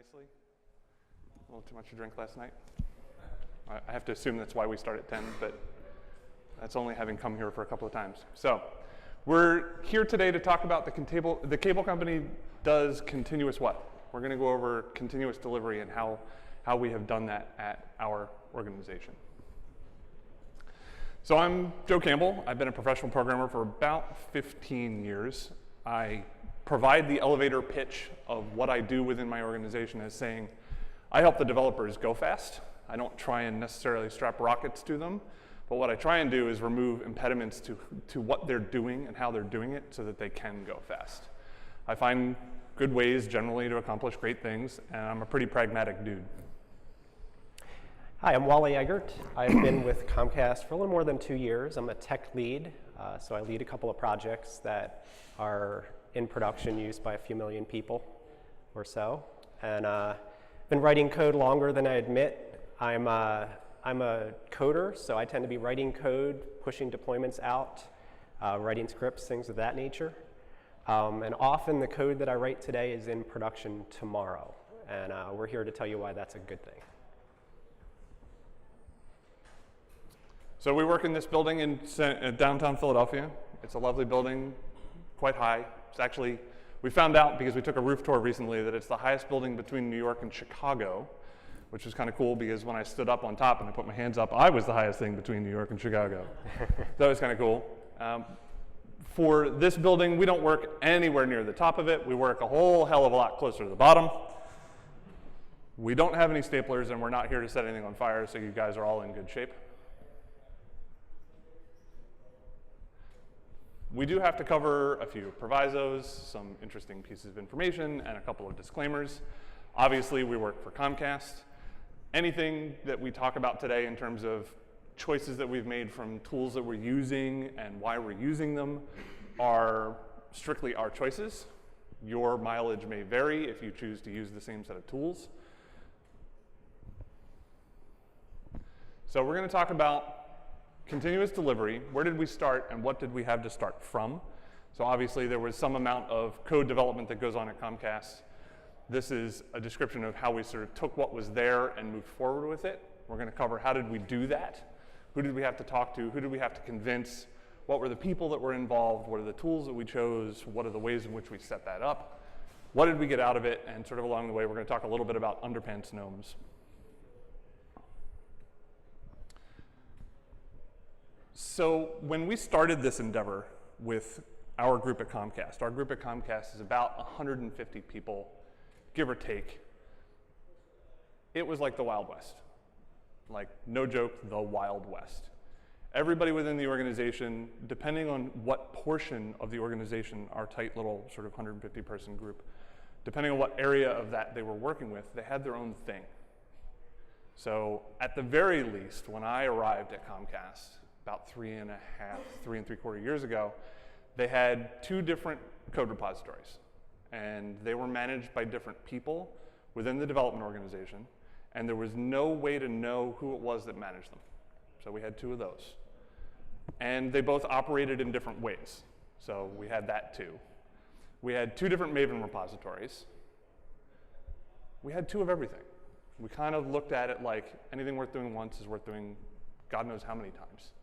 nicely. A little too much to drink last night. I have to assume that's why we start at 10, but that's only having come here for a couple of times. So we're here today to talk about the cable company does continuous what? We're going to go over continuous delivery and how we have done that at our organization. So I'm Joe Campbell. I've been a professional programmer for about 15 years. I provide the elevator pitch of what I do within my organization as saying, I help the developers go fast. I don't try and necessarily strap rockets to them, but what I try and do is remove impediments to what they're doing and how they're doing it so that they can go fast. I find good ways generally to accomplish great things, and I'm a pretty pragmatic dude. Hi, I'm Wally Eggert. I've been with Comcast for a little more than 2 years. I'm a tech lead, so I lead a couple of projects that are in production used by a few million people or so. And been writing code longer than I admit. I'm a coder, so I tend to be writing code, pushing deployments out, writing scripts, things of that nature. And often the code that I write today is in production tomorrow. And we're here to tell you why that's a good thing. So we work in this building in downtown Philadelphia. It's a lovely building, quite high. It's actually, we found out because we took a roof tour recently that it's the highest building between New York and Chicago, which is kind of cool because when I stood up on top and I put my hands up, I was the highest thing between New York and Chicago. That was kind of cool. For this building, we don't work anywhere near the top of it. We work a whole hell of a lot closer to the bottom. We don't have any staplers, and we're not here to set anything on fire, so you guys are all in good shape. We do have to cover a few provisos, some interesting pieces of information, and a couple of disclaimers. Obviously, we work for Comcast. Anything that we talk about today in terms of choices that we've made from tools that we're using and why we're using them are strictly our choices. Your mileage may vary if you choose to use the same set of tools. So we're going to talk about continuous delivery. Where did we start and what did we have to start from? So obviously there was some amount of code development that goes on at Comcast. This is a description of how we sort of took what was there and moved forward with it. We're going to cover how did we do that? Who did we have to talk to? Who did we have to convince? What were the people that were involved? What are the tools that we chose? What are the ways in which we set that up? What did we get out of it? And sort of along the way, we're going to talk a little bit about underpants gnomes. So when we started this endeavor with our group at Comcast is about 150 people, give or take. It was like the Wild West. Like, no joke, the Wild West. Everybody within the organization, depending on what portion of the organization, our tight little sort of 150 person group, depending on what area of that they were working with, they had their own thing. So at the very least, when I arrived at Comcast, about 3.75 years ago, they had 2 different code repositories. And they were managed by different people within the development organization. And there was no way to know who it was that managed them. So we had 2 of those. And they both operated in different ways. So we had that too. We had 2 different Maven repositories. We had 2 of everything. We kind of looked at it like anything worth doing once is worth doing God knows how many times.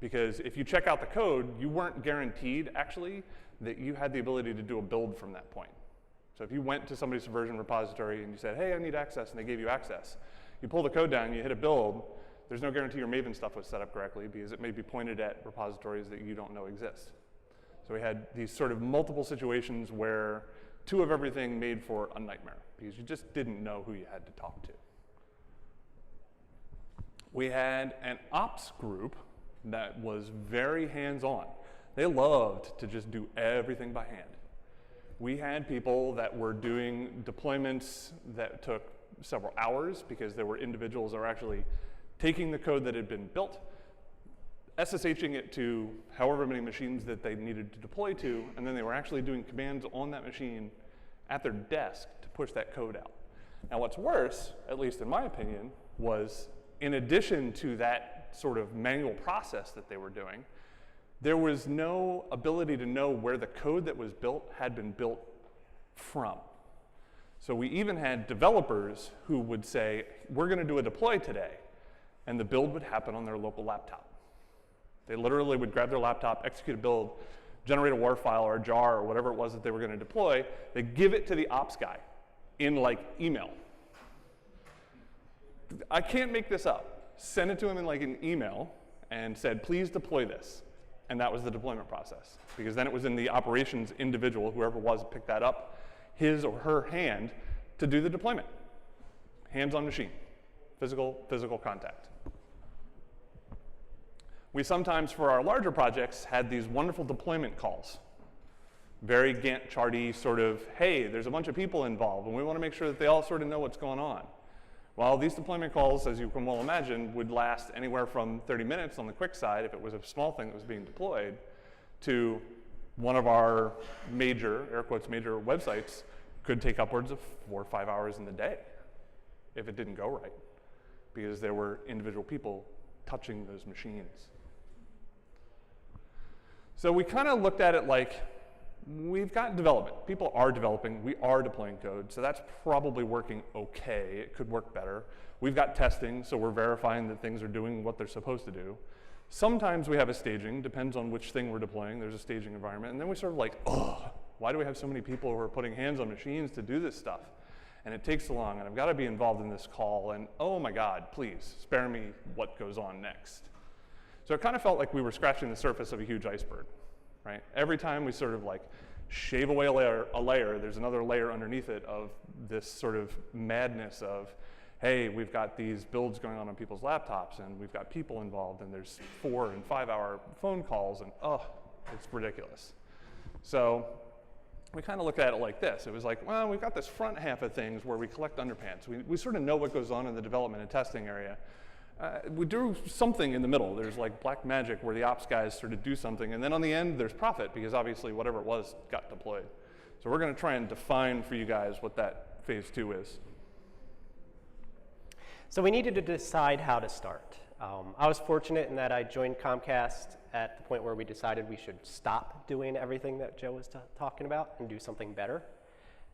Because if you check out the code, you weren't guaranteed, actually, that you had the ability to do a build from that point. So if you went to somebody's version repository and you said, hey, I need access, and they gave you access, you pull the code down, you hit a build, there's no guarantee your Maven stuff was set up correctly because it may be pointed at repositories that you don't know exist. So we had these sort of multiple situations where 2 of everything made for a nightmare because you just didn't know who you had to talk to. We had an ops group that was very hands-on. They loved to just do everything by hand. We had people that were doing deployments that took several hours because there were individuals that were actually taking the code that had been built, SSHing it to however many machines that they needed to deploy to, and then they were actually doing commands on that machine at their desk to push that code out. Now what's worse, at least in my opinion, was in addition to that sort of manual process that they were doing, there was no ability to know where the code that was built had been built from. So we even had developers who would say, we're going to do a deploy today, and the build would happen on their local laptop. They literally would grab their laptop, execute a build, generate a WAR file or a jar or whatever it was that they were going to deploy. They give it to the ops guy in like email. I can't make this up. Send it to him in like an email and said, please deploy this. And that was the deployment process. Because then it was in the operations individual, whoever was picked that up, his or her hand to do the deployment. Hands on machine, physical contact. We sometimes, for our larger projects, had these wonderful deployment calls. Very Gantt charty sort of, hey, there's a bunch of people involved, and we want to make sure that they all sort of know what's going on. Well, these deployment calls, as you can well imagine, would last anywhere from 30 minutes on the quick side, if it was a small thing that was being deployed, to one of our major, air quotes, major websites could take upwards of 4 or 5 hours in the day if it didn't go right, because there were individual people touching those machines. So we kind of looked at it like, we've got development. People are developing. We are deploying code. So that's probably working okay. It could work better. We've got testing, so we're verifying that things are doing what they're supposed to do. Sometimes we have a staging. Depends on which thing we're deploying. There's a staging environment. And then we sort of like, oh, why do we have so many people who are putting hands on machines to do this stuff? And it takes so long, and I've got to be involved in this call. And oh my God, please, spare me what goes on next. So it kind of felt like we were scratching the surface of a huge iceberg. Right? Every time we sort of like shave away a layer, there's another layer underneath it of this sort of madness of, hey, we've got these builds going on people's laptops, and we've got people involved, and there's 4 and 5 hour phone calls, and oh, it's ridiculous. So we kind of looked at it like this. It was like, well, we've got this front half of things where we collect underpants. We sort of know what goes on in the development and testing area. We do something in the middle. There's like black magic where the ops guys sort of do something, and then on the end there's profit, because obviously whatever it was got deployed. So we're going to try and define for you guys what that phase 2 is. So we needed to decide how to start. I was fortunate in that I joined Comcast at the point where we decided we should stop doing everything that Joe was talking about and do something better.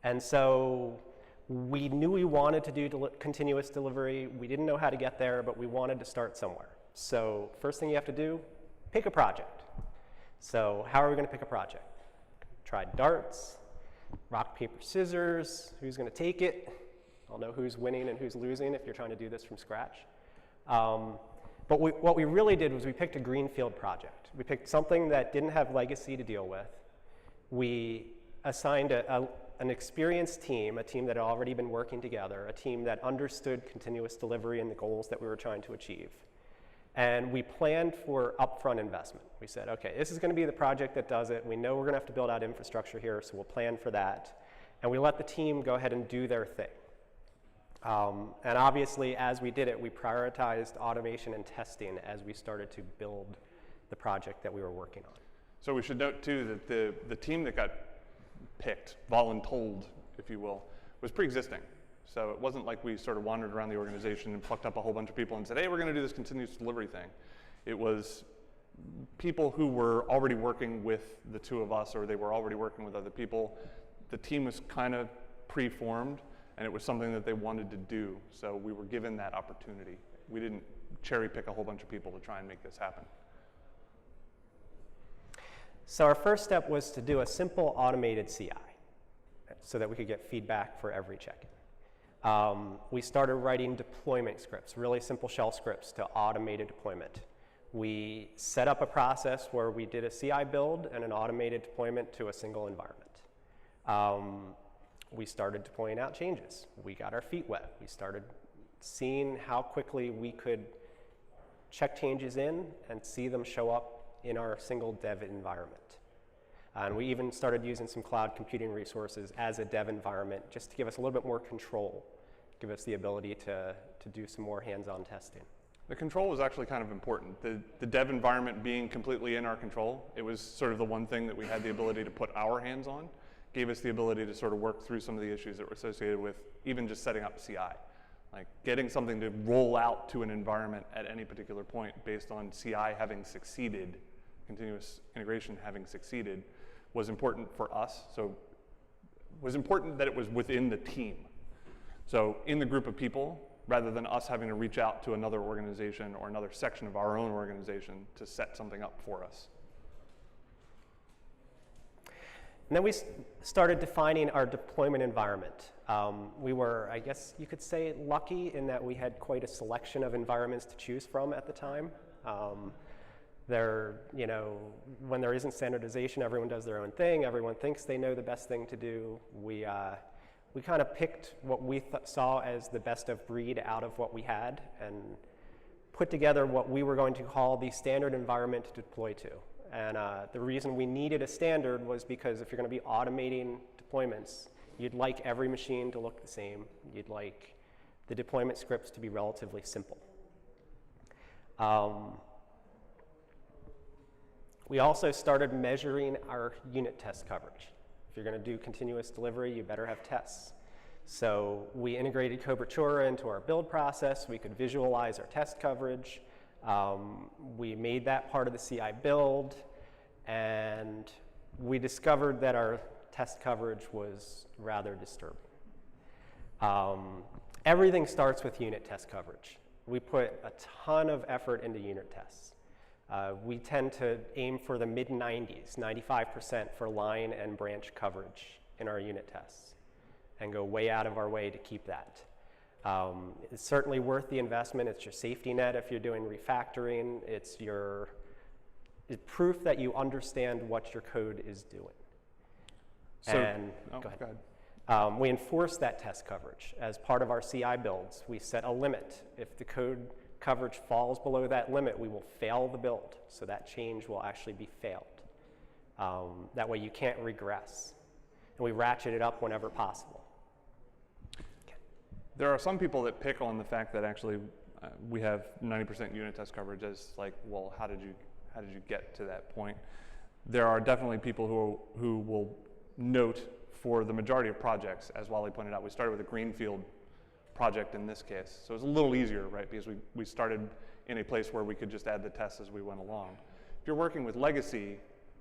And so we knew we wanted to do continuous delivery. We didn't know how to get there, but we wanted to start somewhere. So first thing you have to do, pick a project. So how are we going to pick a project? Tried darts, rock, paper, scissors. Who's going to take it? I'll know who's winning and who's losing if you're trying to do this from scratch. But what we really did was we picked a greenfield project. We picked something that didn't have legacy to deal with. We assigned an experienced team, a team that had already been working together, a team that understood continuous delivery and the goals that we were trying to achieve. And we planned for upfront investment. We said, okay, this is going to be the project that does it. We know we're going to have to build out infrastructure here, so we'll plan for that. And we let the team go ahead and do their thing. And obviously, as we did it, we prioritized automation and testing as we started to build the project that we were working on. So we should note, too, that the team that got picked, voluntold, if you will, was pre-existing. So it wasn't like we sort of wandered around the organization and plucked up a whole bunch of people and said, hey, we're going to do this continuous delivery thing. It was people who were already working with the two of us, or they were already working with other people. The team was kind of pre-formed, and it was something that they wanted to do. So we were given that opportunity. We didn't cherry pick a whole bunch of people to try and make this happen. So our first step was to do a simple automated CI so that we could get feedback for every check-in. We started writing deployment scripts, really simple shell scripts to automated deployment. We set up a process where we did a CI build and an automated deployment to a single environment. We started deploying out changes. We got our feet wet. We started seeing how quickly we could check changes in and see them show up in our single dev environment. And we even started using some cloud computing resources as a dev environment just to give us a little bit more control, give us the ability to do some more hands-on testing. The control was actually kind of important. The dev environment being completely in our control, it was sort of the one thing that we had the ability to put our hands on, gave us the ability to sort of work through some of the issues that were associated with even just setting up CI. Like getting something to roll out to an environment at any particular point based on CI having succeeded, continuous integration having succeeded, was important for us. So was important that it was within the team. So in the group of people, rather than us having to reach out to another organization or another section of our own organization to set something up for us. And then we started defining our deployment environment. We were, I guess you could say, lucky in that we had quite a selection of environments to choose from at the time. When there isn't standardization, everyone does their own thing. Everyone thinks they know the best thing to do. We kind of picked what we saw as the best of breed out of what we had and put together what we were going to call the standard environment to deploy to. And the reason we needed a standard was because if you're going to be automating deployments, you'd like every machine to look the same. You'd like the deployment scripts to be relatively simple. We also started measuring our unit test coverage. If you're going to do continuous delivery, you better have tests. So we integrated Cobertura into our build process. We could visualize our test coverage. We made that part of the CI build, and we discovered that our test coverage was rather disturbing. Everything starts with unit test coverage. We put a ton of effort into unit tests. We tend to aim for the mid-90s, 95% for line and branch coverage in our unit tests, and go way out of our way to keep that. It's certainly worth the investment. It's your safety net if you're doing refactoring. It's proof that you understand what your code is doing. Go ahead. We enforce that test coverage. As part of our CI builds, we set a limit. If the code coverage falls below that limit, we will fail the build. So that change will actually be failed. That way you can't regress. And we ratchet it up whenever possible. There are some people that pick on the fact that actually we have 90% unit test coverage as like, well, how did you get to that point? There are definitely people who will note for the majority of projects, as Wally pointed out, we started with a greenfield project in this case. So it's a little easier, right? Because we started in a place where we could just add the tests as we went along. If you're working with legacy,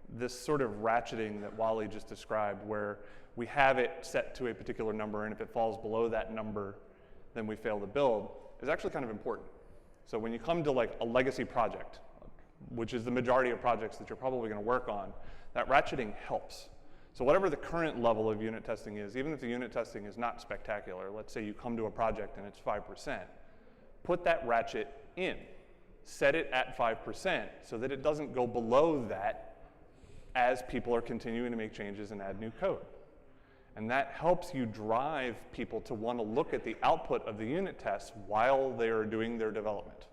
this sort of ratcheting that Wally just described, where we have it set to a particular number, and if it falls below that number, then we fail the build, is actually kind of important. So when you come to like a legacy project, which is the majority of projects that you're probably going to work on, that ratcheting helps. So whatever the current level of unit testing is, even if the unit testing is not spectacular, let's say you come to a project and it's 5%, put that ratchet in. Set it at 5% so that it doesn't go below that as people are continuing to make changes and add new code. And that helps you drive people to want to look at the output of the unit tests while they are doing their development.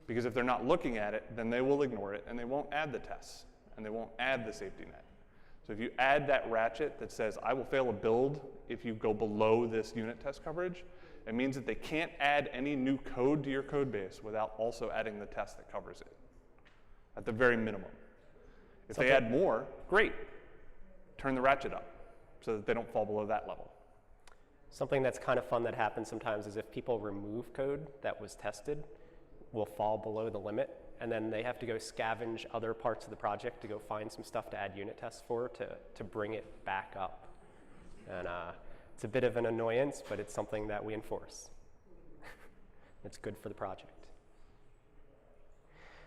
Because if they're not looking at it, then they will ignore it and they won't add the tests and they won't add the safety net. So if you add that ratchet that says, I will fail a build if you go below this unit test coverage, it means that they can't add any new code to your code base without also adding the test that covers it, at the very minimum. If they add more, great. Turn the ratchet up so that they don't fall below that level. Something that's kind of fun that happens sometimes is if people remove code that was tested, will fall below the limit, and then they have to go scavenge other parts of the project to go find some stuff to add unit tests for to bring it back up. And it's a bit of an annoyance, but it's something that we enforce. It's good for the project.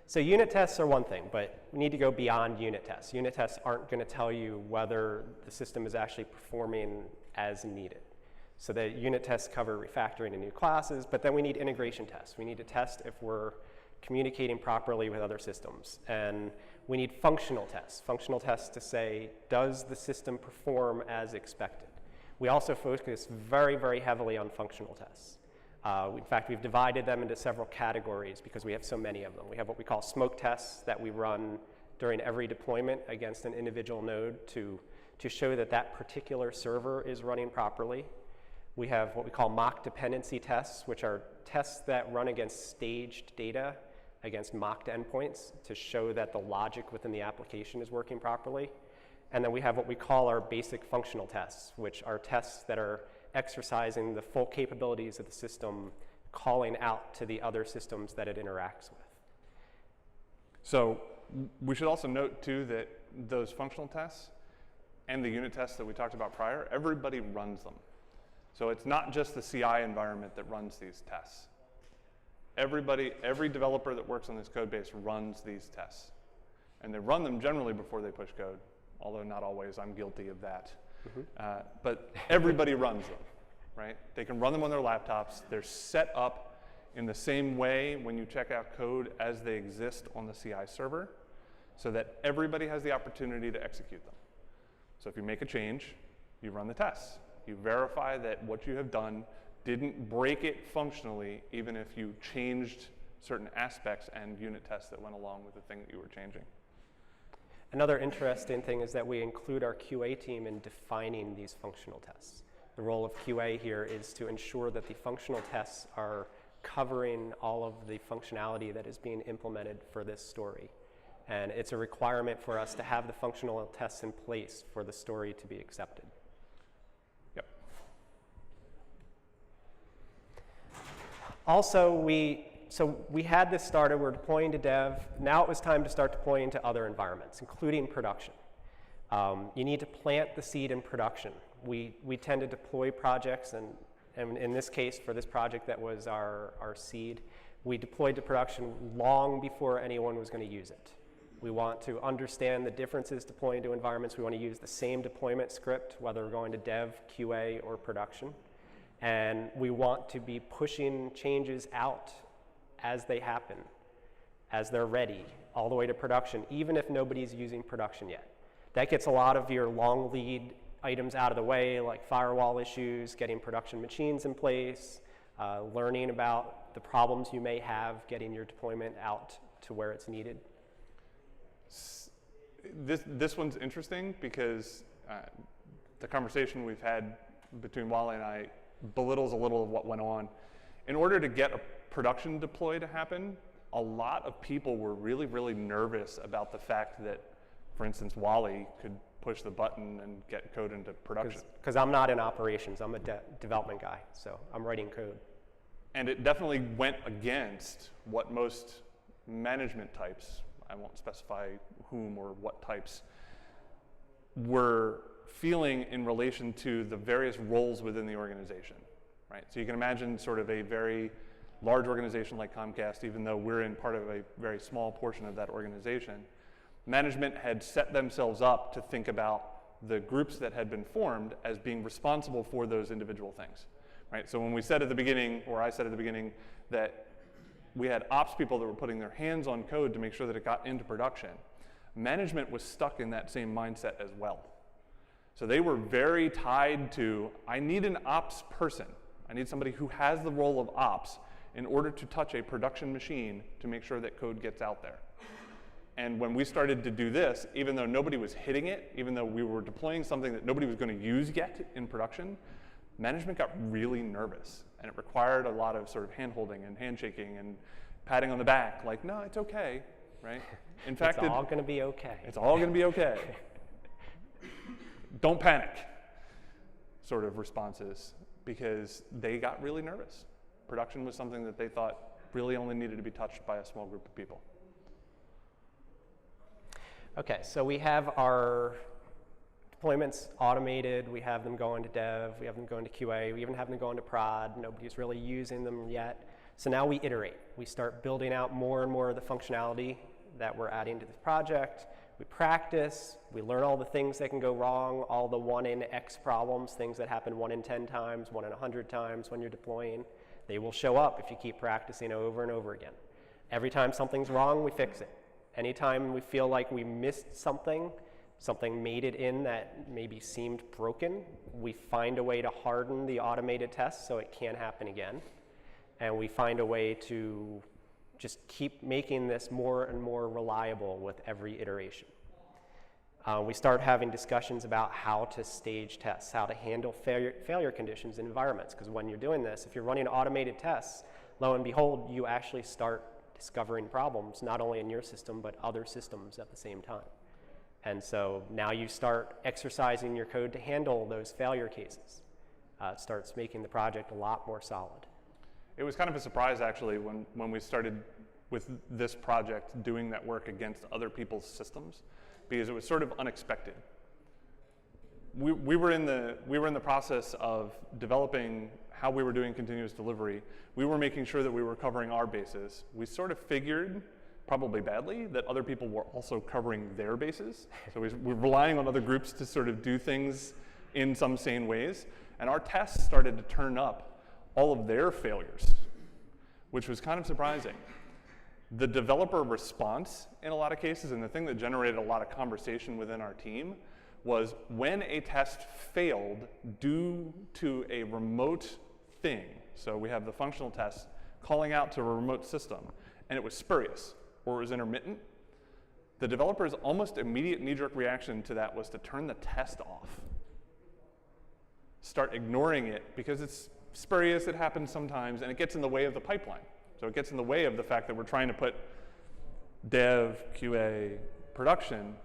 So unit tests are one thing, but we need to go beyond unit tests. Unit tests aren't going to tell you whether the system is actually performing as needed. So the unit tests cover refactoring in new classes, but then we need integration tests. We need to test if we're communicating properly with other systems. And we need functional tests. Functional tests to say, does the system perform as expected? We also focus very, very heavily on functional tests. In fact, we've divided them into several categories because we have so many of them. We have what we call smoke tests that we run during every deployment against an individual node to show that that particular server is running properly. We have what we call mock dependency tests, which are tests that run against staged data against mocked endpoints to show that the logic within the application is working properly. And then we have what we call our basic functional tests, which are tests that are exercising the full capabilities of the system, calling out to the other systems that it interacts with. So we should also note, too, that those functional tests, and the unit tests that we talked about prior, everybody runs them. So it's not just the CI environment that runs these tests. Every developer that works on this code base runs these tests. And they run them generally before they push code, although not always. I'm guilty of that. But everybody runs them, right? They can run them on their laptops. They're set up in the same way when you check out code as they exist on the CI server, so that everybody has the opportunity to execute them. So if you make a change, you run the tests. You verify that what you have done didn't break it functionally, even if you changed certain aspects and unit tests that went along with the thing that you were changing. Another interesting thing is that we include our QA team in defining these functional tests. The role of QA here is to ensure that the functional tests are covering all of the functionality that is being implemented for this story. And it's a requirement for us to have the functional tests in place for the story to be accepted. Yep. Also, we had this started, we're deploying to dev. Now it was time to start deploying to other environments, including production. You need to plant the seed in production. We tend to deploy projects, and in this case, for this project that was our seed, we deployed to production long before anyone was going to use it. We want to understand the differences deploying to environments. We want to use the same deployment script, whether we're going to dev, QA, or production. And we want to be pushing changes out as they happen, as they're ready, all the way to production, even if nobody's using production yet. That gets a lot of your long lead items out of the way, like firewall issues, getting production machines in place, learning about the problems you may have, getting your deployment out to where it's needed. This one's interesting because the conversation we've had between Wally and I belittles a little of what went on. In order to get a production deploy to happen, a lot of people were really, really nervous about the fact that, for instance, Wally could push the button and get code into production. Because I'm not in operations, I'm a development guy, so I'm writing code. And it definitely went against what most management types, I won't specify whom or what types, were feeling in relation to the various roles within the organization, right? So you can imagine sort of a very large organization like Comcast, even though we're in part of a very small portion of that organization, management had set themselves up to think about the groups that had been formed as being responsible for those individual things, right? So when we said at the beginning, or I said at the beginning, that we had ops people that were putting their hands on code to make sure that it got into production, management was stuck in that same mindset as well. So they were very tied to, I need an ops person. I need somebody who has the role of ops in order to touch a production machine to make sure that code gets out there. And when we started to do this, even though nobody was hitting it, even though we were deploying something that nobody was going to use yet in production, management got really nervous. And it required a lot of sort of hand-holding and handshaking and patting on the back, like, no, it's okay, right? In fact, it's all going to be okay. It's all going to be okay. Don't panic, sort of responses, because they got really nervous. Production was something that they thought really only needed to be touched by a small group of people. Okay, so we have our deployments automated, we have them going to dev, we have them going to QA, we even have them going to prod, nobody's really using them yet. So now we iterate. We start building out more and more of the functionality that we're adding to the project. We practice, we learn all the things that can go wrong, all the 1 in X problems, things that happen 1 in 10 times, 1 in 100 times when you're deploying. They will show up if you keep practicing over and over again. Every time something's wrong, we fix it. Anytime we feel like we missed something made it in that maybe seemed broken, we find a way to harden the automated tests so it can't happen again. And we find a way to just keep making this more and more reliable with every iteration. We start having discussions about how to stage tests, how to handle failure conditions in environments, because when you're doing this, if you're running automated tests, lo and behold, you actually start discovering problems, not only in your system, but other systems at the same time. And so now you start exercising your code to handle those failure cases. It starts making the project a lot more solid. It was kind of a surprise, actually, when we started with this project doing that work against other people's systems, because it was sort of unexpected. we were in the process of developing how we were doing continuous delivery. We were making sure that we were covering our bases. We sort of figured, probably badly, that other people were also covering their bases. So we're relying on other groups to sort of do things in some sane ways. And our tests started to turn up all of their failures, which was kind of surprising. The developer response in a lot of cases, and the thing that generated a lot of conversation within our team, was when a test failed due to a remote thing. So we have the functional test calling out to a remote system, and it was spurious or it was intermittent. The developer's almost immediate knee-jerk reaction to that was to turn the test off. Start ignoring it because it's spurious, it happens sometimes, and it gets in the way of the pipeline. So it gets in the way of the fact that we're trying to put dev, QA, production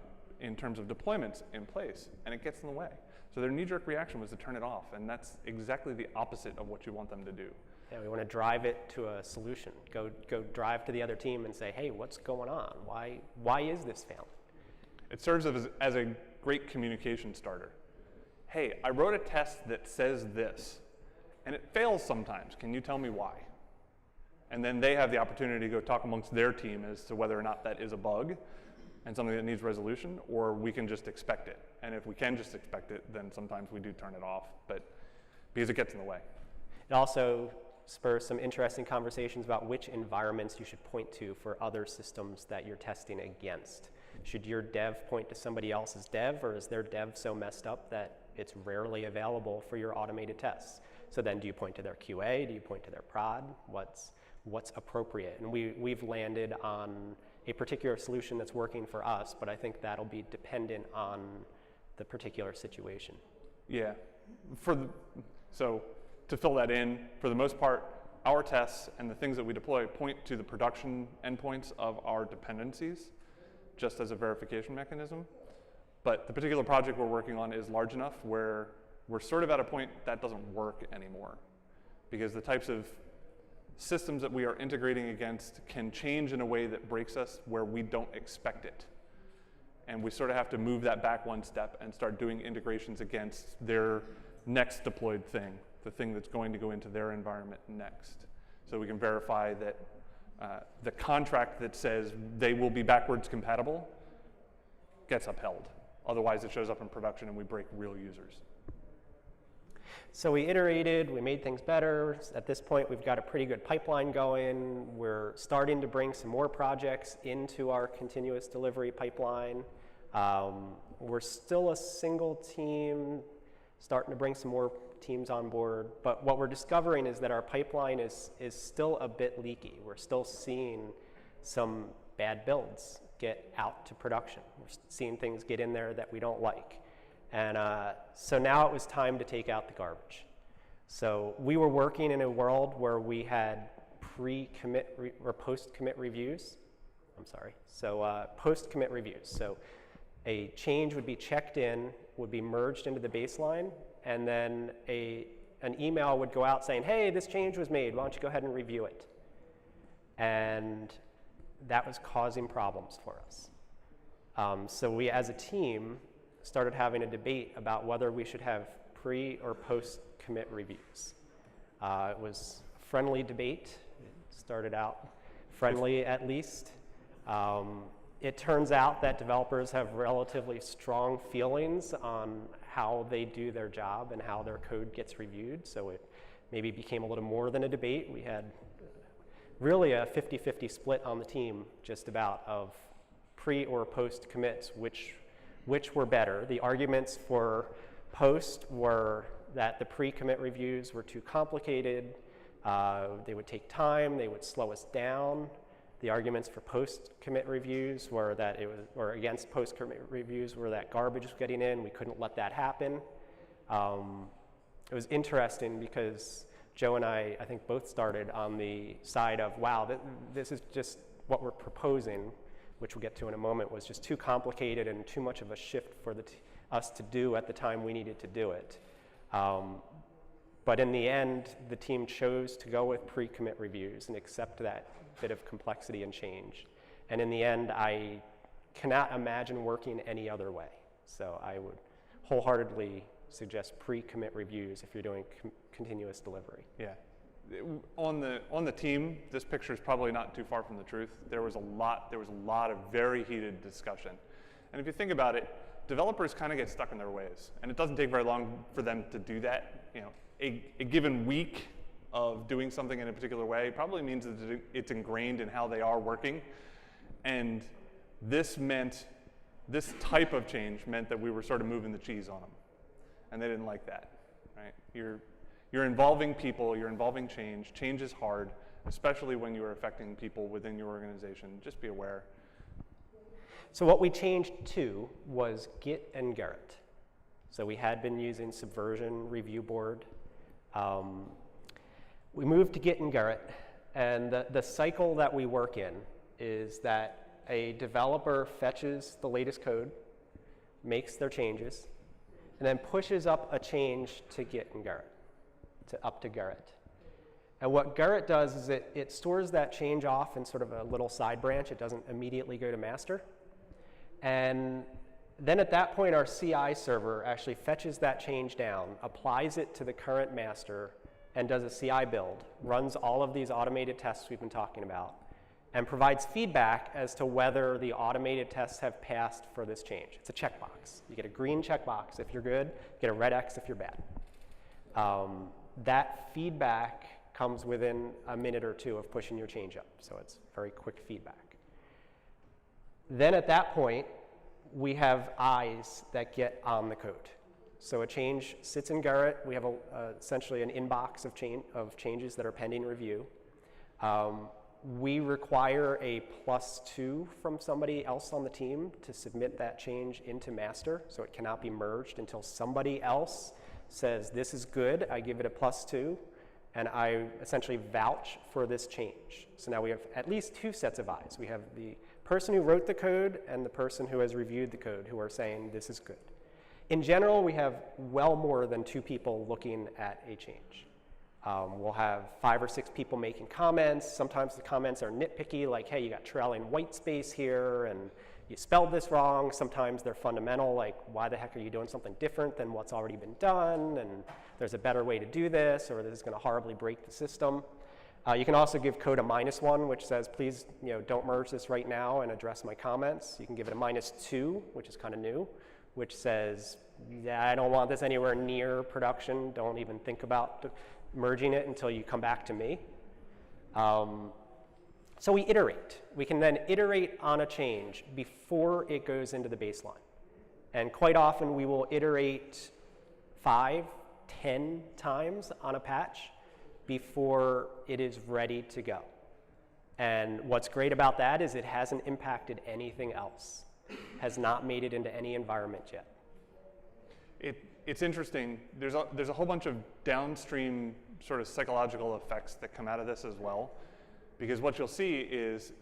in terms of deployments in place, and it gets in the way. So their knee-jerk reaction was to turn it off, and that's exactly the opposite of what you want them to do. Yeah, we want to drive it to a solution. Go drive to the other team and say, hey, what's going on? Why is this failing? It serves as a great communication starter. Hey, I wrote a test that says this, and it fails sometimes. Can you tell me why? And then they have the opportunity to go talk amongst their team as to whether or not that is a bug and something that needs resolution, or we can just expect it. And if we can just expect it, then sometimes we do turn it off, but because it gets in the way. It also spurs some interesting conversations about which environments you should point to for other systems that you're testing against. Should your dev point to somebody else's dev, or is their dev so messed up that it's rarely available for your automated tests? So then do you point to their QA? Do you point to their prod? What's appropriate? And we've landed on a particular solution that's working for us, but I think that'll be dependent on the particular situation. Yeah, so to fill that in, for the most part, our tests and the things that we deploy point to the production endpoints of our dependencies, just as a verification mechanism. But the particular project we're working on is large enough where we're sort of at a point that doesn't work anymore, because the types of systems that we are integrating against can change in a way that breaks us where we don't expect it. And we sort of have to move that back one step and start doing integrations against their next deployed thing, the thing that's going to go into their environment next. So we can verify that the contract that says they will be backwards compatible gets upheld. Otherwise, it shows up in production and we break real users. So we iterated, we made things better. At this point, we've got a pretty good pipeline going. We're starting to bring some more projects into our continuous delivery pipeline. We're still a single team, starting to bring some more teams on board. But what we're discovering is that our pipeline is still a bit leaky. We're still seeing some bad builds get out to production. We're seeing things get in there that we don't like. And so now it was time to take out the garbage. So we were working in a world where we had pre-commit or post-commit reviews. So post-commit reviews. So a change would be checked in, would be merged into the baseline, and then an email would go out saying, hey, this change was made. Why don't you go ahead and review it? And that was causing problems for us. So we, as a team, started having a debate about whether we should have pre or post commit reviews. It was a friendly debate. It started out friendly at least. It turns out that developers have relatively strong feelings on how they do their job and how their code gets reviewed, so it maybe became a little more than a debate. We had really a 50-50 split on the team just about of pre or post commits, which were better. The arguments for post were that the pre-commit reviews were too complicated, they would take time, they would slow us down. The arguments for post-commit reviews were that or against post-commit reviews were that garbage was getting in, we couldn't let that happen. It was interesting because Joe and I think both started on the side of, wow, this is just what we're proposing, which we'll get to in a moment, was just too complicated and too much of a shift for us to do at the time we needed to do it. But in the end, the team chose to go with pre-commit reviews and accept that bit of complexity and change. And in the end, I cannot imagine working any other way. So I would wholeheartedly suggest pre-commit reviews if you're doing continuous delivery. Yeah. On the team, this picture is probably not too far from the truth. There was a lot of very heated discussion. And if you think about it, developers kind of get stuck in their ways. And it doesn't take very long for them to do that. You know, a given week of doing something in a particular way probably means that it's ingrained in how they are working. And this type of change meant that we were sort of moving the cheese on them. And they didn't like that, right? You're involving people, you're involving change. Change is hard, especially when you're affecting people within your organization. Just be aware. So what we changed to was Git and Eggert. So we had been using Subversion Review Board. We moved to Git and Eggert, and the cycle that we work in is that a developer fetches the latest code, makes their changes, and then pushes up a change to Git and Eggert, up to Eggert. And what Eggert does is it stores that change off in sort of a little side branch. It doesn't immediately go to master. And then at that point, our CI server actually fetches that change down, applies it to the current master, and does a CI build, runs all of these automated tests we've been talking about, and provides feedback as to whether the automated tests have passed for this change. It's a checkbox. You get a green checkbox if you're good, you get a red X if you're bad. That feedback comes within a minute or two of pushing your change up, so it's very quick feedback. Then at that point, we have eyes that get on the code. So a change sits in Eggert. We have essentially an inbox of changes that are pending review. We require a +2 from somebody else on the team to submit that change into master, so it cannot be merged until somebody else says, this is good, I give it a +2, and I essentially vouch for this change. So now we have at least 2 sets of eyes. We have the person who wrote the code and the person who has reviewed the code who are saying this is good. In general, we have well more than 2 people looking at a change. We'll have 5 or 6 people making comments. Sometimes the comments are nitpicky, like, hey, you got trailing white space here, and you spelled this wrong. Sometimes they're fundamental, like, why the heck are you doing something different than what's already been done, and there's a better way to do this, or this is going to horribly break the system. You can also give code a -1, which says, please, don't merge this right now and address my comments. You can give it a -2, which is kind of new, which says, yeah, I don't want this anywhere near production. Don't even think about merging it until you come back to me. So we iterate. We can then iterate on a change before it goes into the baseline. And quite often we will iterate 5, 10 times on a patch before it is ready to go. And what's great about that is it hasn't impacted anything else, has not made it into any environment yet. It's interesting. There's a whole bunch of downstream sort of psychological effects that come out of this as well, because what you'll see is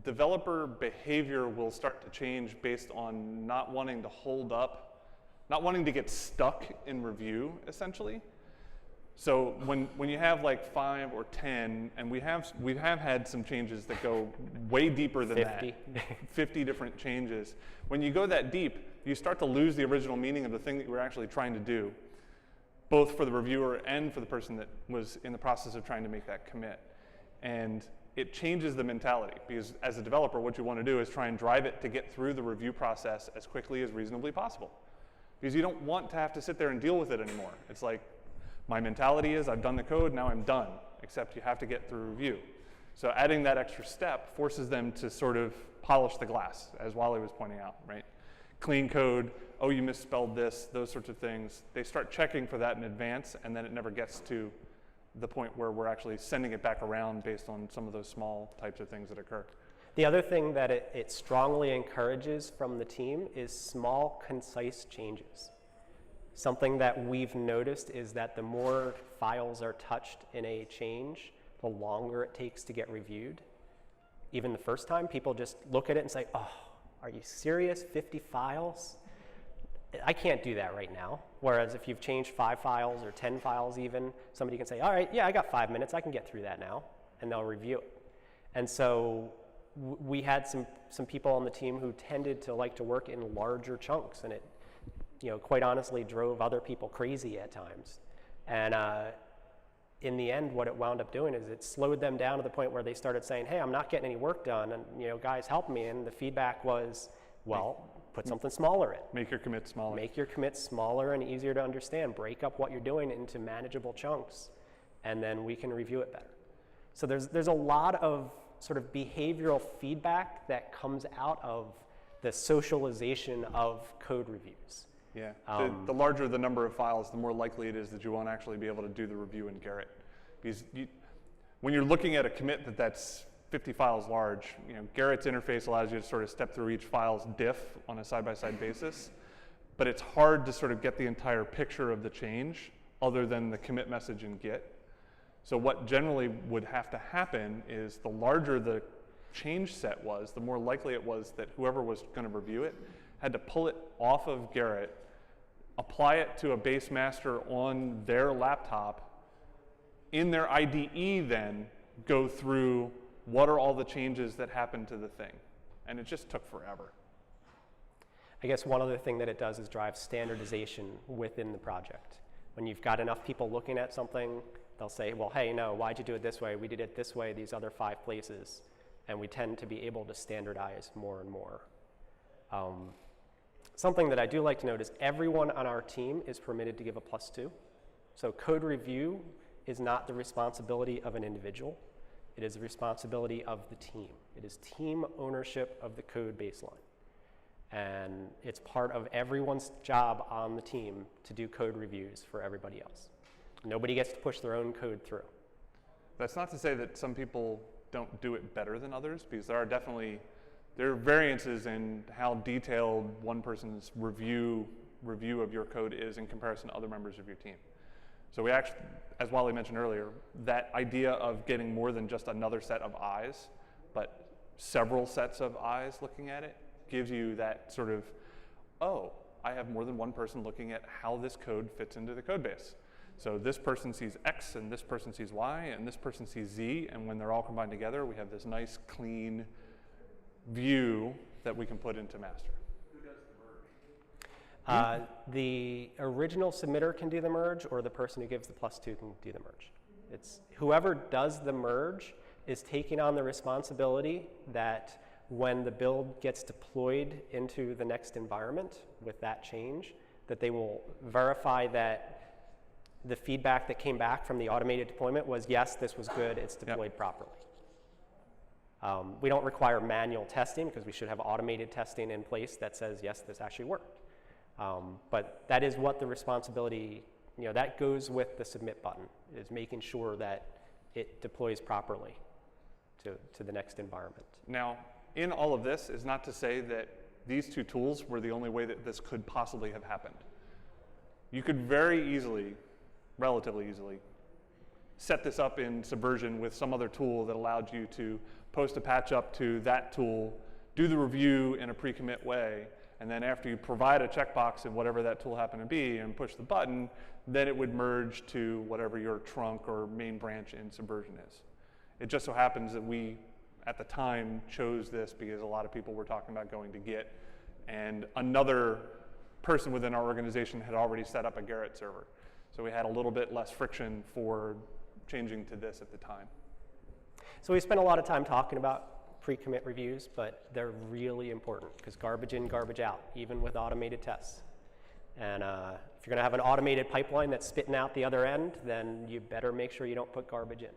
developer behavior will start to change based on not wanting to hold up, not wanting to get stuck in review, essentially. So when you have like 5 or 10, and we have had some changes that go way deeper than 50. that, 50 different changes. When you go that deep, you start to lose the original meaning of the thing that you were actually trying to do, both for the reviewer and for the person that was in the process of trying to make that commit. And it changes the mentality, because as a developer, what you want to do is try and drive it to get through the review process as quickly as reasonably possible, because you don't want to have to sit there and deal with it anymore. It's like, my mentality is I've done the code, now I'm done, except you have to get through review. So adding that extra step forces them to sort of polish the glass, as Wally was pointing out, right? Clean code, oh, you misspelled this, those sorts of things. They start checking for that in advance, and then it never gets to the point where we're actually sending it back around based on some of those small types of things that occur. The other thing that it strongly encourages from the team is small, concise changes. Something that we've noticed is that the more files are touched in a change, the longer it takes to get reviewed. Even the first time, people just look at it and say, oh, are you serious? 50 files? I can't do that right now. Whereas if you've changed 5 files or 10 files even, somebody can say, all right, yeah, I got 5 minutes, I can get through that now, and they'll review it. And so we had some people on the team who tended to like to work in larger chunks, and quite honestly drove other people crazy at times. And in the end, what it wound up doing is it slowed them down to the point where they started saying, hey, I'm not getting any work done, and guys, help me. And the feedback was, well, put something smaller in. Make your commits smaller. Make your commits smaller and easier to understand. Break up what you're doing into manageable chunks, and then we can review it better. So there's a lot of sort of behavioral feedback that comes out of the socialization of code reviews. Yeah, the larger the number of files, the more likely it is that you won't actually be able to do the review in Garrett. Because when you're looking at a commit that's 50 files large, Garrett's interface allows you to sort of step through each file's diff on a side-by-side basis, but it's hard to sort of get the entire picture of the change other than the commit message in Git. So what generally would have to happen is the larger the change set was, the more likely it was that whoever was going to review it had to pull it off of Garrett, apply it to a base master on their laptop, in their IDE then go through what are all the changes that happened to the thing. And it just took forever. I guess one other thing that it does is drive standardization within the project. When you've got enough people looking at something, they'll say, well, hey, no, why'd you do it this way? We did it this way, these other 5 places. And we tend to be able to standardize more and more. Something that I do like to note is everyone on our team is permitted to give a +2. So code review is not the responsibility of an individual. It is the responsibility of the team. It is team ownership of the code baseline. And it's part of everyone's job on the team to do code reviews for everybody else. Nobody gets to push their own code through. That's not to say that some people don't do it better than others, because there are variances in how detailed one person's review of your code is in comparison to other members of your team. So we actually, as Wally mentioned earlier, that idea of getting more than just another set of eyes, but several sets of eyes looking at it, gives you that sort of, oh, I have more than one person looking at how this code fits into the code base. So this person sees X, and this person sees Y, and this person sees Z, and when they're all combined together, we have this nice, clean view that we can put into master. Who does the merge? The original submitter can do the merge, or the person who gives the +2 can do the merge. It's whoever does the merge is taking on the responsibility that when the build gets deployed into the next environment with that change, that they will verify that the feedback that came back from the automated deployment was, yes, this was good, it's deployed properly. We don't require manual testing because we should have automated testing in place that says, yes, this actually worked. But that is what the responsibility, that goes with the submit button, is making sure that it deploys properly to the next environment. Now, in all of this is not to say that these two tools were the only way that this could possibly have happened. You could very easily, relatively easily, set this up in Subversion with some other tool that allowed you to post a patch up to that tool, do the review in a pre-commit way, and then after you provide a checkbox in whatever that tool happened to be and push the button, then it would merge to whatever your trunk or main branch in Subversion is. It just so happens that we, at the time, chose this because a lot of people were talking about going to Git, and another person within our organization had already set up a Garrett server. So we had a little bit less friction for changing to this at the time. So we spent a lot of time talking about pre-commit reviews, but they're really important because garbage in, garbage out, even with automated tests. And if you're going to have an automated pipeline that's spitting out the other end, then you better make sure you don't put garbage in.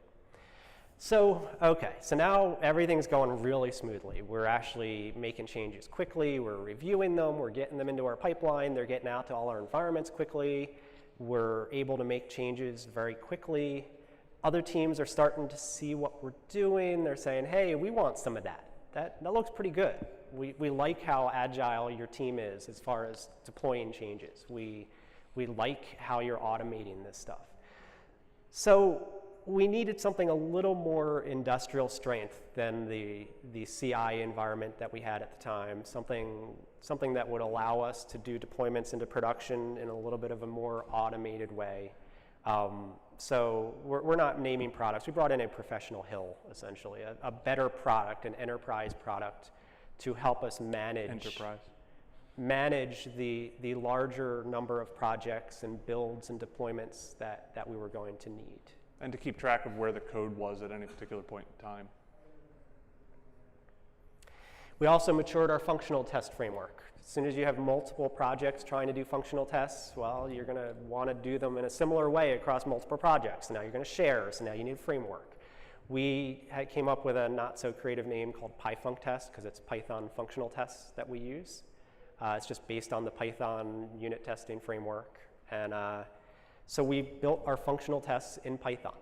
So, okay, so now everything's going really smoothly. We're actually making changes quickly, we're reviewing them, we're getting them into our pipeline, they're getting out to all our environments quickly, we're able to make changes very quickly. Other teams are starting to see what we're doing, they're saying, hey, we want some of that. That looks pretty good. We like how agile your team is as far as deploying changes. We like how you're automating this stuff. So we needed something a little more industrial strength than the CI environment that we had at the time, something that would allow us to do deployments into production in a little bit of a more automated way. So we're not naming products. We brought in a professional hill, essentially, a better product, an enterprise product to help us manage. Enterprise. manage the larger number of projects and builds and deployments that we were going to need. And to keep track of where the code was at any particular point in time. We also matured our functional test framework. As soon as you have multiple projects trying to do functional tests, well, you're going to want to do them in a similar way across multiple projects. So now you're going to share, so now you need a framework. We came up with a not so creative name called PyFunc test because it's Python functional tests that we use. It's just based on the Python unit testing framework. And so we built our functional tests in Python.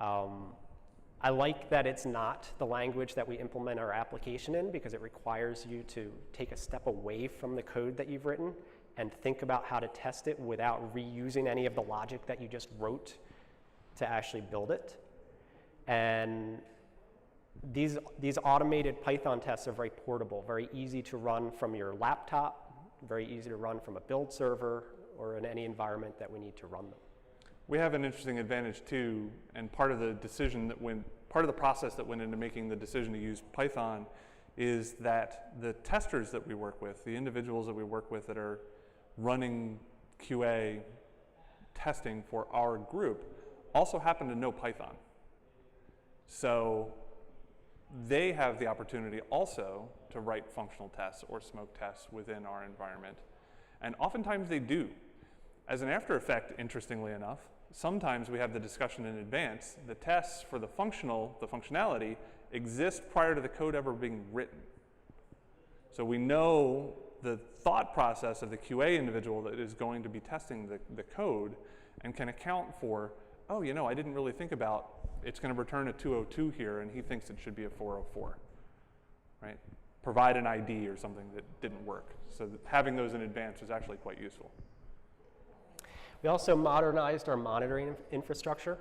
I like that it's not the language that we implement our application in because it requires you to take a step away from the code that you've written and think about how to test it without reusing any of the logic that you just wrote to actually build it. And these automated Python tests are very portable, very easy to run from your laptop, very easy to run from a build server or in any environment that we need to run them. We have an interesting advantage too, and part of the process that went into making the decision to use Python is that the testers that we work with, the individuals that we work with that are running QA testing for our group, also happen to know Python. So they have the opportunity also to write functional tests or smoke tests within our environment. And oftentimes they do. As an after effect, interestingly enough, sometimes we have the discussion in advance. The tests for the functionality exist prior to the code ever being written. So we know the thought process of the QA individual that is going to be testing the code and can account for, oh, you know, I didn't really think about it's going to return a 202 here and he thinks it should be a 404, right? Provide an ID or something that didn't work. So that having those in advance is actually quite useful. We also modernized our monitoring infrastructure.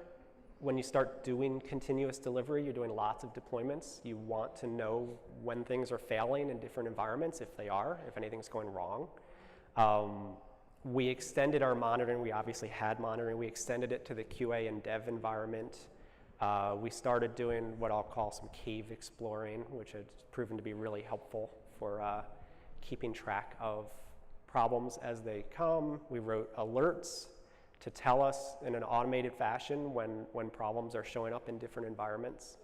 When you start doing continuous delivery, you're doing lots of deployments. You want to know when things are failing in different environments, if they are, if anything's going wrong. We extended our monitoring. We obviously had monitoring. We extended it to the QA and dev environment. We started doing what I'll call some cave exploring, which has proven to be really helpful for keeping track of problems as they come. We wrote alerts to tell us in an automated fashion when problems are showing up in different environments.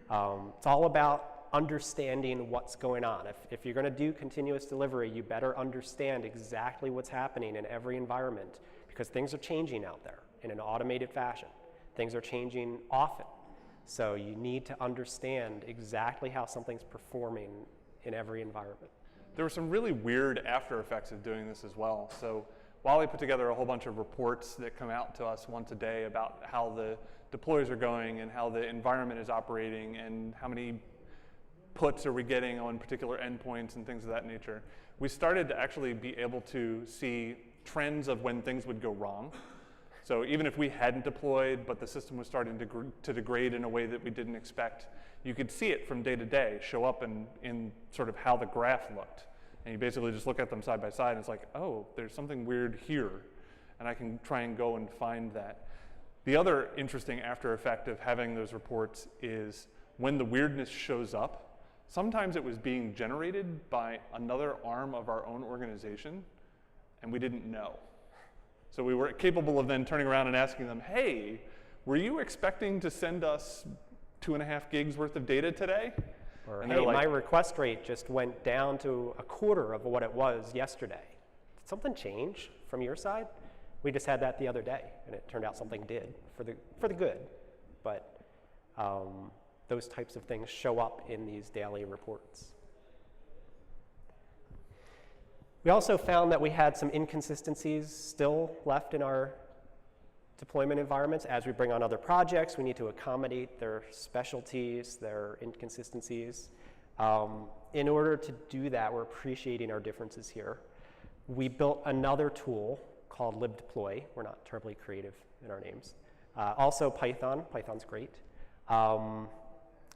It's all about understanding what's going on. If you're going to do continuous delivery, you better understand exactly what's happening in every environment because things are changing out there in an automated fashion. Things are changing often. So you need to understand exactly how something's performing in every environment. There were some really weird after effects of doing this as well. So Wally put together a whole bunch of reports that come out to us once a day about how the deploys are going and how the environment is operating and how many puts are we getting on particular endpoints and things of that nature. We started to actually be able to see trends of when things would go wrong. So even if we hadn't deployed, but the system was starting to degrade in a way that we didn't expect, you could see it from day to day show up in sort of how the graph looked. And you basically just look at them side by side and it's like, oh, there's something weird here. And I can try and go and find that. The other interesting after effect of having those reports is when the weirdness shows up, sometimes it was being generated by another arm of our own organization and we didn't know. So we were capable of then turning around and asking them, hey, were you expecting to send us 2.5 gigs worth of data today? Or, and hey, like, my request rate just went down to a quarter of what it was yesterday. Did something change from your side? We just had that the other day, and it turned out something did for the good. But those types of things show up in these daily reports. We also found that we had some inconsistencies still left in our deployment environments. As we bring on other projects, we need to accommodate their specialties, their inconsistencies. In order to do that, we're appreciating our differences here. We built another tool called libdeploy. We're not terribly creative in our names. Also Python. Python's great.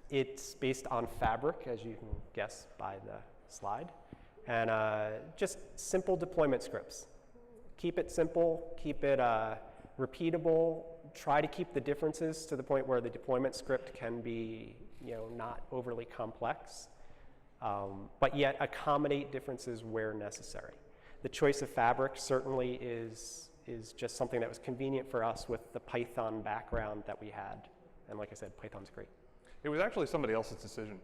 It's based on Fabric, as you can guess by the slide. And just simple deployment scripts. Keep it simple, keep it repeatable, try to keep the differences to the point where the deployment script can be, not overly complex. but yet accommodate differences where necessary. The choice of fabric certainly is just something that was convenient for us with the Python background that we had. And like I said, Python's great. It was actually somebody else's decision.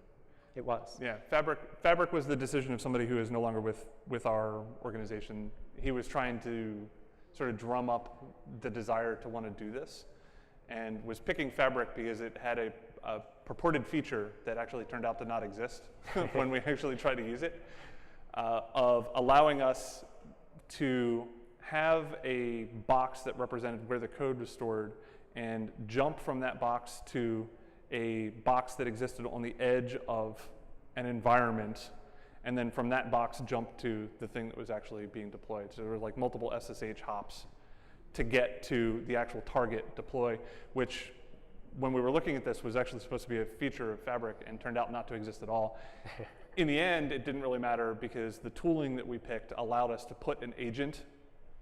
It was. Yeah, Fabric was the decision of somebody who is no longer with our organization. He was trying to sort of drum up the desire to want to do this, and was picking Fabric because it had a purported feature that actually turned out to not exist when we actually tried to use it, of allowing us to have a box that represented where the code was stored and jump from that box to a box that existed on the edge of an environment, and then from that box jump to the thing that was actually being deployed. So there were like multiple SSH hops to get to the actual target deploy, which when we were looking at this was actually supposed to be a feature of Fabric and turned out not to exist at all. In the end, it didn't really matter because the tooling that we picked allowed us to put an agent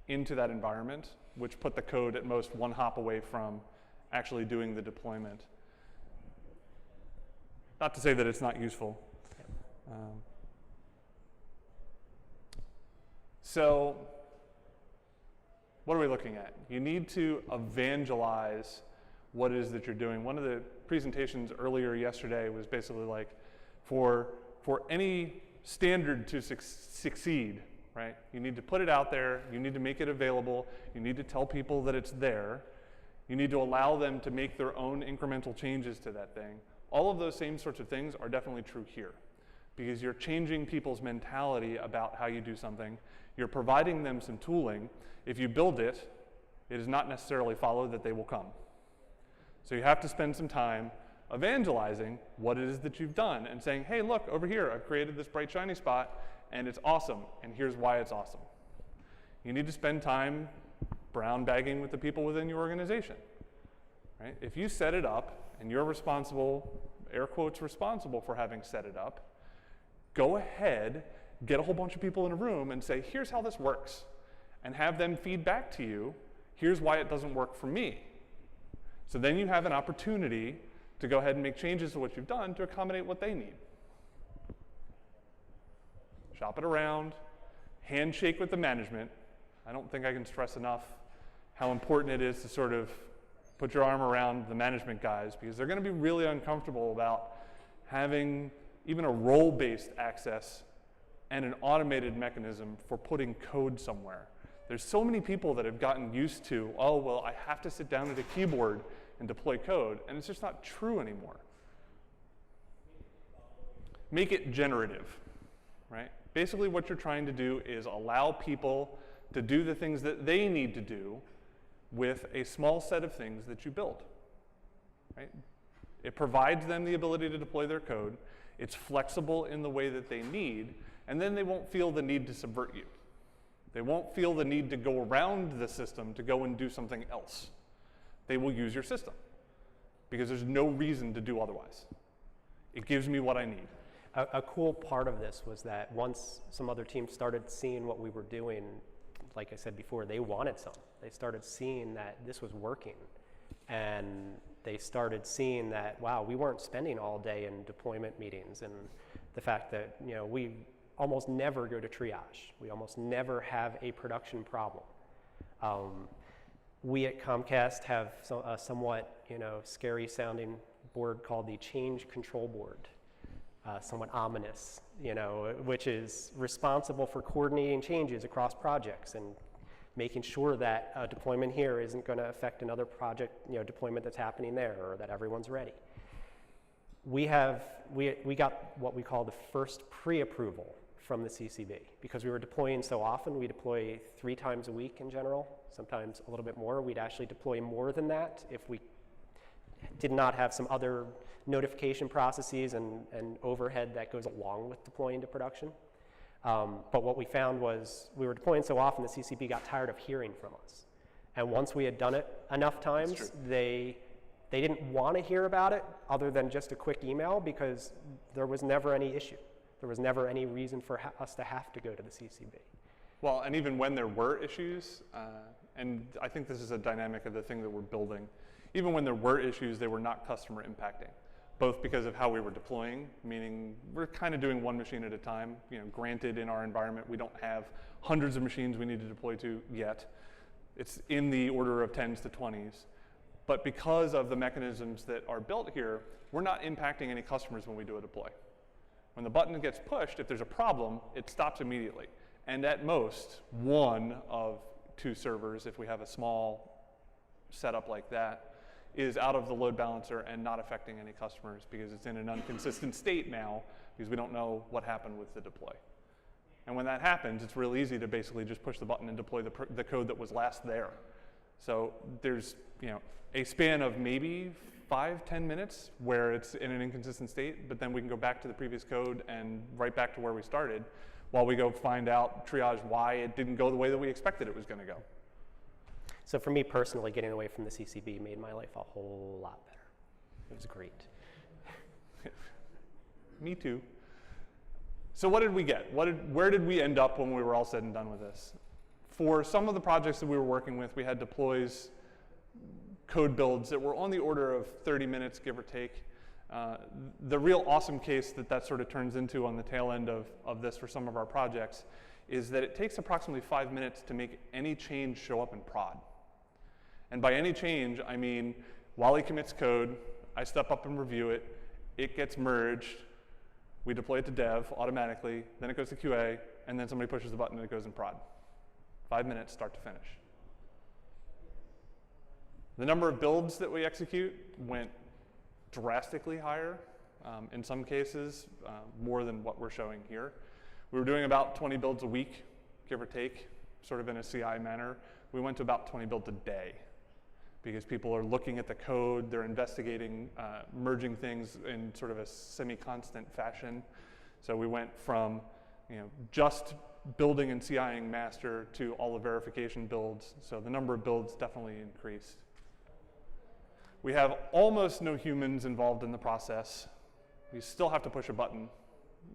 into that environment, which put the code at most one hop away from actually doing the deployment. Not to say that it's not useful. So what are we looking at? You need to evangelize what it is that you're doing. One of the presentations earlier yesterday was basically like, for any standard to succeed, right? You need to put it out there, you need to make it available, you need to tell people that it's there, you need to allow them to make their own incremental changes to that thing. All of those same sorts of things are definitely true here, because you're changing people's mentality about how you do something. You're providing them some tooling. If you build it, it does not necessarily follow that they will come. So you have to spend some time evangelizing what it is that you've done and saying, hey, look, over here, I've created this bright, shiny spot, and it's awesome, and here's why it's awesome. You need to spend time brown bagging with the people within your organization, right? If you set it up, and you're responsible, air quotes, responsible for having set it up, go ahead, get a whole bunch of people in a room and say, here's how this works, and have them feed back to you, here's why it doesn't work for me. So then you have an opportunity to go ahead and make changes to what you've done to accommodate what they need. Shop it around, handshake with the management. I don't think I can stress enough how important it is to sort of put your arm around the management guys, because they're going to be really uncomfortable about having even a role-based access and an automated mechanism for putting code somewhere. There's so many people that have gotten used to, oh, well, I have to sit down at a keyboard and deploy code, and it's just not true anymore. Make it generative, right? Basically what you're trying to do is allow people to do the things that they need to do with a small set of things that you build, right? It provides them the ability to deploy their code. It's flexible in the way that they need, and then they won't feel the need to subvert you. They won't feel the need to go around the system to go and do something else. They will use your system because there's no reason to do otherwise. It gives me what I need. A cool part of this was that once some other teams started seeing what we were doing, like I said before, they wanted some. They started seeing that this was working, and they started seeing that, wow, we weren't spending all day in deployment meetings, and the fact that, you know, we almost never go to triage. We almost never have a production problem. We at Comcast have a somewhat, you know, scary sounding board called the Change Control Board. Somewhat ominous, you know, which is responsible for coordinating changes across projects and making sure that a deployment here isn't going to affect another project, you know, deployment that's happening there, or that everyone's ready. We got what we call the first pre-approval from the CCB, because we were deploying so often. We deploy 3 times a week in general, sometimes a little bit more. We'd actually deploy more than that if we did not have some other notification processes and overhead that goes along with deploying to production. But what we found was we were deploying so often, the CCP got tired of hearing from us. And once we had done it enough times, they didn't want to hear about it other than just a quick email, because there was never any issue. There was never any reason for us to have to go to the CCB. Well, and even when there were issues, and I think this is a dynamic of the thing that we're building, even when there were issues, they were not customer impacting. both because of how we were deploying, meaning we're kind of doing one machine at a time. Granted, in our environment, we don't have hundreds of machines we need to deploy to yet. It's in the order of 10s to 20s. But because of the mechanisms that are built here, we're not impacting any customers when we do a deploy. When the button gets pushed, if there's a problem, it stops immediately. And at most, one of 2 servers, if we have a small setup like that, is out of the load balancer and not affecting any customers because it's in an inconsistent state now because we don't know what happened with the deploy. And when that happens, it's real easy to basically just push the button and deploy the code that was last there. So there's a span of maybe 5-10 minutes where it's in an inconsistent state, but then we can go back to the previous code and right back to where we started while we go find out, triage why it didn't go the way that we expected it was going to go. So for me personally, getting away from the CCB made my life a whole lot better. It was great. Me too. So what did we get? Where did we end up when we were all said and done with this? For some of the projects that we were working with, we had deploys, code builds that were on the order of 30 minutes, give or take. The real awesome case that sort of turns into on the tail end of this for some of our projects is that it takes approximately 5 minutes to make any change show up in prod. And by any change, I mean Wally commits code, I step up and review it, it gets merged, we deploy it to dev automatically, then it goes to QA, and then somebody pushes the button and it goes in prod. 5 minutes, start to finish. The number of builds that we execute went drastically higher. In some cases, more than what we're showing here. We were doing about 20 builds a week, give or take, sort of in a CI manner. We went to about 20 builds a day because people are looking at the code, they're investigating, merging things in sort of a semi-constant fashion. So we went from just building and CIing master to all the verification builds. So the number of builds definitely increased. We have almost no humans involved in the process. We still have to push a button.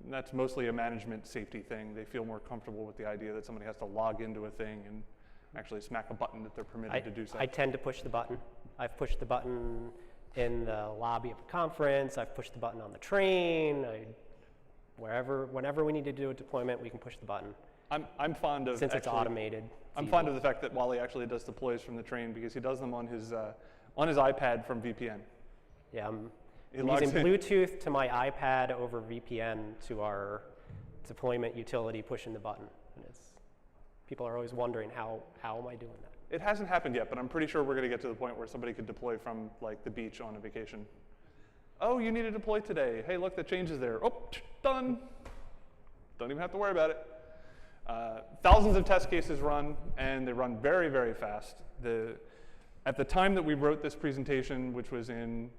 And that's mostly a management safety thing. They feel more comfortable with the idea that somebody has to log into a thing and actually smack a button that they're permitted to do so. I tend to push the button. I've pushed the button in the lobby of a conference. I've pushed the button on the train. Whenever we need to do a deployment, we can push the button. I'm fond of since it's automated. I'm fond of the fact that Wally actually does deploys from the train because he does them on his iPad from VPN. Yeah, I'm using Bluetooth to my iPad over VPN to our deployment utility, pushing the button. And people are always wondering, how am I doing that? It hasn't happened yet, but I'm pretty sure we're going to get to the point where somebody could deploy from like the beach on a vacation. Oh, you need to deploy today. Hey, look, the change is there. Oh, done. Don't even have to worry about it. Thousands of test cases run, and they run very, very fast. At the time that we wrote this presentation, which was in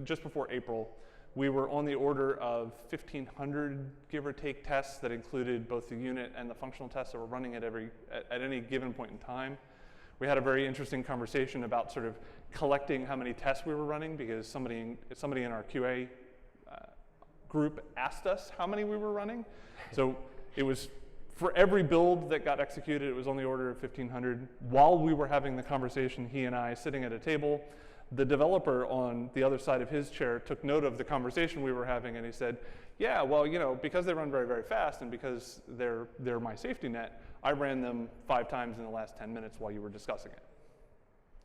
just before April, we were on the order of 1,500, give or take, tests that included both the unit and the functional tests that were running at any given point in time. We had a very interesting conversation about sort of collecting how many tests we were running because somebody in our QA group asked us how many we were running. So it was, for every build that got executed, it was on the order of 1,500. While we were having the conversation, he and I sitting at a table, the developer on the other side of his chair took note of the conversation we were having, and he said, yeah, well, because they run very, very fast and because they're my safety net, I ran them 5 times in the last 10 minutes while you were discussing it.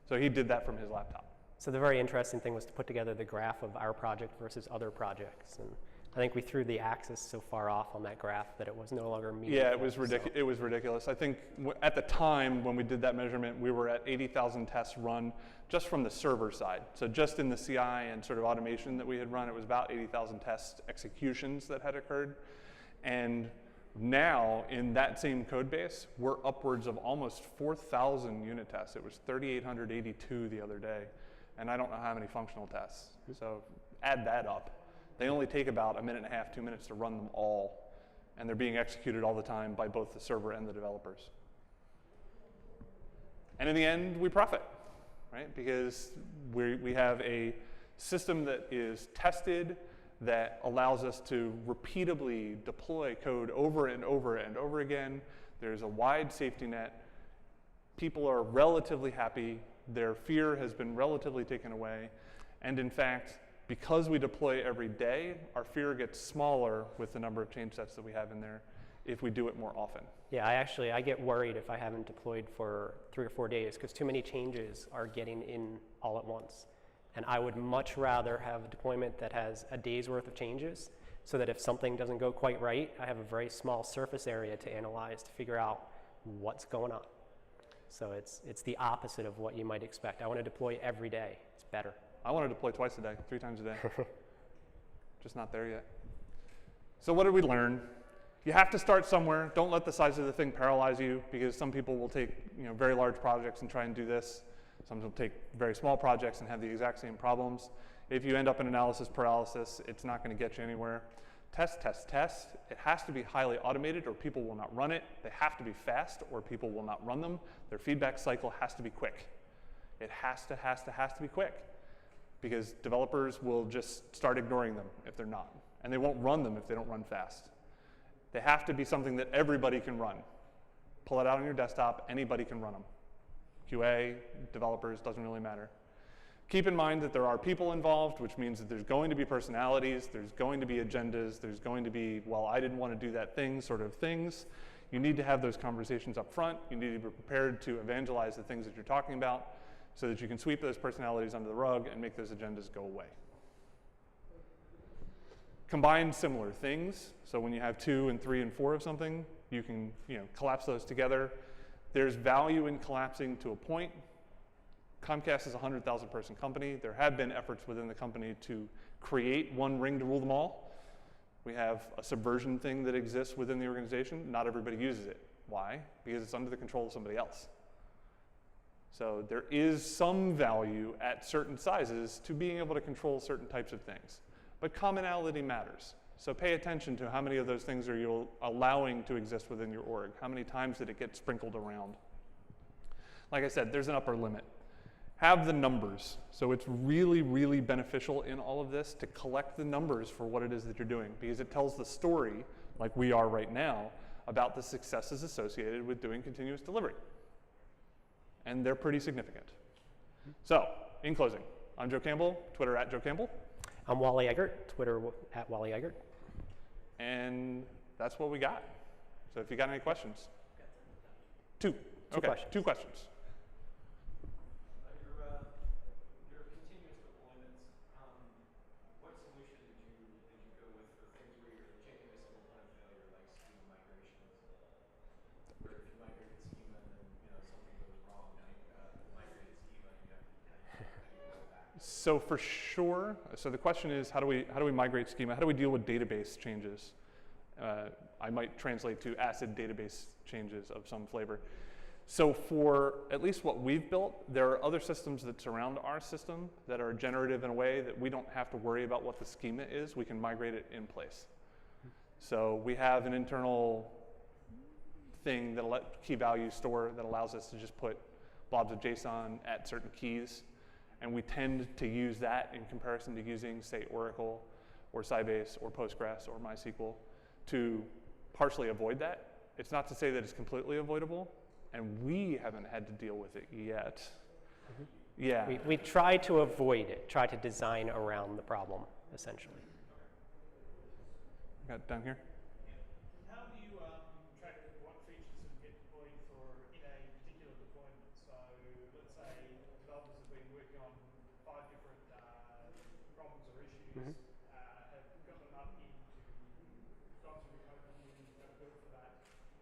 So he did that from his laptop. So the very interesting thing was to put together the graph of our project versus other projects. And I think we threw the axis so far off on that graph that it was no longer meaningful. Yeah, it was ridiculous. It was ridiculous. I think at the time when we did that measurement, we were at 80,000 tests run just from the server side. So just in the CI and sort of automation that we had run, it was about 80,000 test executions that had occurred. And now in that same code base, we're upwards of almost 4,000 unit tests. It was 3,882 the other day. And I don't know how many functional tests. So add that up. They only take about 1.5 minutes, 2 minutes to run them all, and they're being executed all the time by both the server and the developers. And in the end, we profit, right? Because we have a system that is tested, that allows us to repeatably deploy code over and over and over again. There's a wide safety net. People are relatively happy. Their fear has been relatively taken away. And in fact, Because we deploy every day, our fear gets smaller with the number of change sets that we have in there if we do it more often. Yeah, I get worried if I haven't deployed for 3 or 4 days because too many changes are getting in all at once. And I would much rather have a deployment that has a day's worth of changes so that if something doesn't go quite right, I have a very small surface area to analyze to figure out what's going on. So it's the opposite of what you might expect. I want to deploy every day. It's better. I want to deploy twice a day, 3 times a day. Just not there yet. So what did we learn? You have to start somewhere. Don't let the size of the thing paralyze you, because some people will take very large projects and try and do this. Some will take very small projects and have the exact same problems. If you end up in analysis paralysis, it's not going to get you anywhere. Test, test, test. It has to be highly automated or people will not run it. They have to be fast or people will not run them. Their feedback cycle has to be quick. It has to be quick, because developers will just start ignoring them if they're not. And they won't run them if they don't run fast. They have to be something that everybody can run. Pull it out on your desktop, anybody can run them. QA, developers, doesn't really matter. Keep in mind that there are people involved, which means that there's going to be personalities, there's going to be agendas, there's going to be, well, I didn't want to do that thing, sort of things. You need to have those conversations up front. You need to be prepared to evangelize the things that you're talking about so that you can sweep those personalities under the rug and make those agendas go away. Combine similar things. So when you have 2 and 3 and 4 of something, you can collapse those together. There's value in collapsing to a point. Comcast is a 100,000 person company. There have been efforts within the company to create one ring to rule them all. We have a subversion thing that exists within the organization. Not everybody uses it. Why? Because it's under the control of somebody else. So there is some value at certain sizes to being able to control certain types of things. But commonality matters. So pay attention to how many of those things are you allowing to exist within your org. How many times did it get sprinkled around? Like I said, there's an upper limit. Have the numbers. So it's really, really beneficial in all of this to collect the numbers for what it is that you're doing, because it tells the story, like we are right now, about the successes associated with doing continuous delivery. And they're pretty significant. So, in closing, I'm Joe Campbell, Twitter @JoeCampbell. I'm Wally Eggert, Twitter @WallyEggert. And that's what we got. So if you got any questions? 2. Two Okay, questions. 2 questions. Your continuous deployments, what solution did you go with for things where you're checking a single point of failure, like schema migrations, where if you migrated schema and then something goes wrong, now you've got migrated schema and you have to go back? So for sure, so the question is, how do we migrate schema? How do we deal with database changes? I might translate to ACID database changes of some flavor. So for at least what we've built, there are other systems that surround our system that are generative in a way that we don't have to worry about what the schema is. We can migrate it in place. So we have an internal thing that'll let key value store that allows us to just put blobs of JSON at certain keys. And we tend to use that in comparison to using, say, Oracle or Sybase or Postgres or MySQL to partially avoid that. It's not to say that it's completely avoidable, and we haven't had to deal with it yet. Mm-hmm. Yeah. We try to avoid it, try to design around the problem, essentially. Got down here? How do you track what features get deployed for in a particular deployment? So let's say developers have been working on 5 different problems or issues, have got them up into, gone through the code review, done a build for that.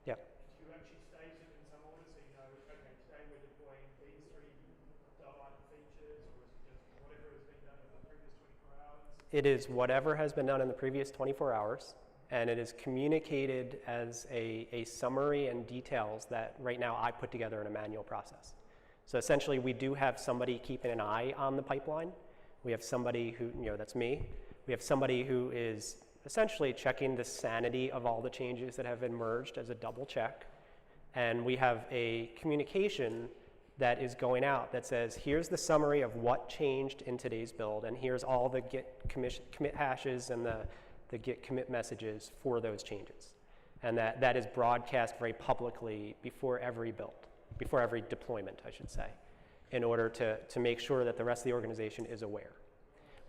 Yep. Do you actually stage them in some order so you know, okay, today we're deploying these 3 item features, or is it just whatever has been done in the previous 24 hours? It is whatever has been done in the previous 24 hours, and it is communicated as a summary and details that right now I put together in a manual process. So essentially, we do have somebody keeping an eye on the pipeline. We have somebody who, that's me. We have somebody who is essentially checking the sanity of all the changes that have been merged as a double check. And we have a communication that is going out that says, here's the summary of what changed in today's build, and here's all the git commit hashes and the git commit messages for those changes. And that is broadcast very publicly before every build, before every deployment, I should say, in order to make sure that the rest of the organization is aware.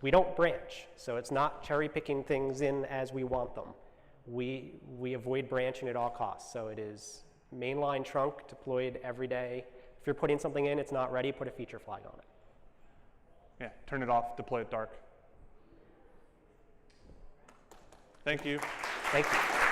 We don't branch, so it's not cherry picking things in as we want them. We avoid branching at all costs, so it is mainline trunk deployed every day. If you're putting something in, it's not ready, put a feature flag on it. Yeah, turn it off, deploy it dark. Thank you. Thank you.